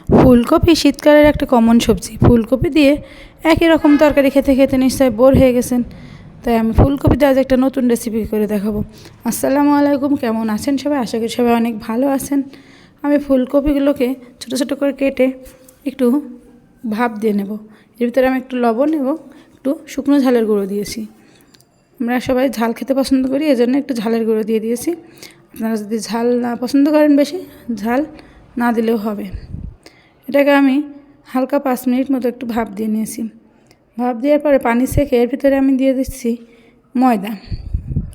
ফুলকপি শীতকালের একটা কমন সবজি। ফুলকপি দিয়ে একই রকম তরকারি খেতে খেতে নিশ্চয়ই বোর হয়ে গেছেন, তাই আমি ফুলকপি দিয়ে আজ একটা নতুন রেসিপি করে দেখাবো। আসসালামু আলাইকুম, কেমন আছেন সবাই? আশা করি সবাই অনেক ভালো আছেন। আমি ফুলকপিগুলোকে ছোটো ছোটো করে কেটে একটু ভাপ দিয়ে নেব। এর ভিতরে আমি একটু লবণ এবং একটু শুকনো ঝালের গুঁড়ো দিয়েছি। আমরা সবাই ঝাল খেতে পছন্দ করি, এজন্য একটু ঝালের গুঁড়ো দিয়ে দিয়েছি। আপনারা যদি ঝাল না পছন্দ করেন বেশি, ঝাল না দিলেও হবে। এটাকে আমি হালকা 5 মিনিট মতো একটু ভাপ দিয়ে নিয়েছি। ভাপ দেওয়ার পরে পানি সেঁকে এর ভিতরে আমি দিয়ে দিচ্ছি ময়দা।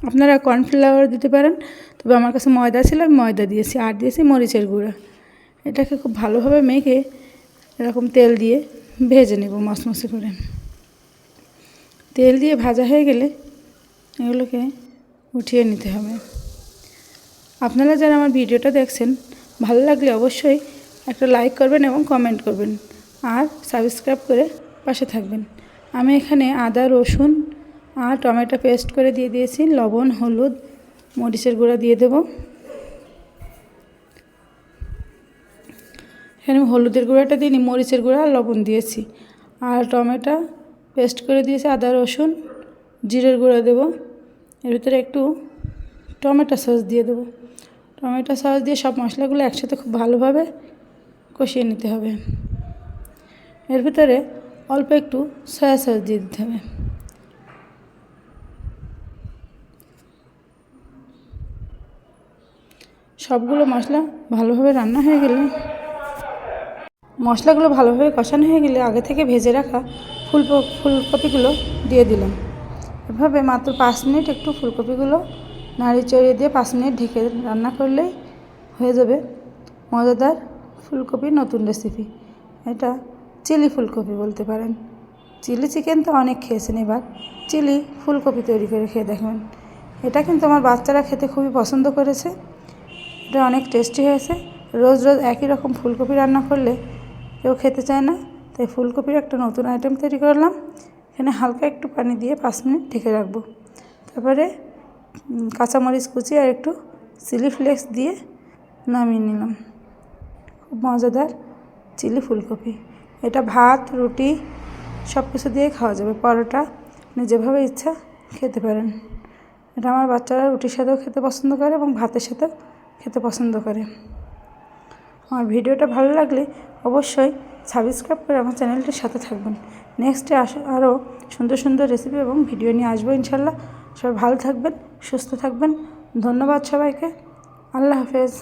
আপনারা কর্নফ্লাওয়ার দিতে পারেন, তবে আমার কাছে ময়দা ছিল, আমি ময়দা দিয়েছি। আর দিয়েছি মরিচের গুঁড়া। এটাকে খুব ভালোভাবে মেখে এরকম তেল দিয়ে ভেজে নেব মচমচে করে। তেল দিয়ে ভাজা হয়ে গেলে এগুলোকে উঠিয়ে নিতে হবে। আপনারা যারা আমার ভিডিওটা দেখছেন, ভালো লাগলে অবশ্যই একটা লাইক করবেন এবং কমেন্ট করবেন, আর সাবস্ক্রাইব করে পাশে থাকবেন। আমি এখানে আদা, রসুন আর টমেটো পেস্ট করে দিয়ে দিয়েছি। লবণ, হলুদ, মরিচের গুঁড়া দিয়ে দেব। এখানে হলুদের গুঁড়াটা দিইনি, মরিচের গুঁড়া আর লবণ দিয়েছি। আর টমেটো পেস্ট করে দিয়েছি, আদা, রসুন, জিরের গুঁড়া দেব। এর ভিতরে একটু টমেটো সস দিয়ে দেবো। টমেটো সস দিয়ে সব মশলাগুলো একসাথে খুব ভালোভাবে কষিয়ে নিতে হবে। এর ভিতরে অল্প একটু সয়া সস দিয়ে দিতে হবে। সবগুলো মশলা ভালোভাবে রান্না হয়ে গেলে, মশলাগুলো ভালোভাবে কষানো হয়ে গেলে আগে থেকে ভেজে রাখা ফুলকপিগুলো দিয়ে দিলাম। এভাবে মাত্র 5 মিনিট একটু ফুলকপিগুলো নাড়ি চড়িয়ে দিয়ে 5 মিনিট ঢেকে রান্না করলেই হয়ে যাবে মজাদার ফুলকপির নতুন রেসিপি। এটা চিলি ফুলকপি বলতে পারেন। চিলি চিকেন তো অনেক খেয়েছেন, এবার চিলি ফুলকপি তৈরি করে খেয়ে দেখবেন। এটা কিন্তু আমার বাচ্চারা খেতে খুবই পছন্দ করেছে। এটা অনেক টেস্টি হয়েছে। রোজ রোজ একই রকম ফুলকপি রান্না করলে কেউ খেতে চায় না, তাই ফুলকপির একটা নতুন আইটেম তৈরি করলাম। এখানে হালকা একটু পানি দিয়ে 5 মিনিট ঢেকে রাখবো। তারপরে কাঁচামরিচ কুচি আর একটু চিলি ফ্লেক্স দিয়ে নামিয়ে নিলাম। খুব মজাদার চিলি ফুলকপি। এটা ভাত, রুটি সব কিছু দিয়ে খাওয়া যাবে। পরোটা, আপনি যেভাবে ইচ্ছা খেতে পারেন। এটা আমার বাচ্চারা রুটির সাথেও খেতে পছন্দ করে এবং ভাতের সাথেও খেতে পছন্দ করে। আমার ভিডিওটা ভালো লাগলে অবশ্যই সাবস্ক্রাইব করে আমার চ্যানেলটির সাথে থাকবেন। নেক্সটে আরও সুন্দর সুন্দর রেসিপি এবং ভিডিও নিয়ে আসবো ইনশাল্লাহ। সবাই ভালো থাকবেন, সুস্থ থাকবেন। ধন্যবাদ সবাইকে। আল্লাহ হাফেজ।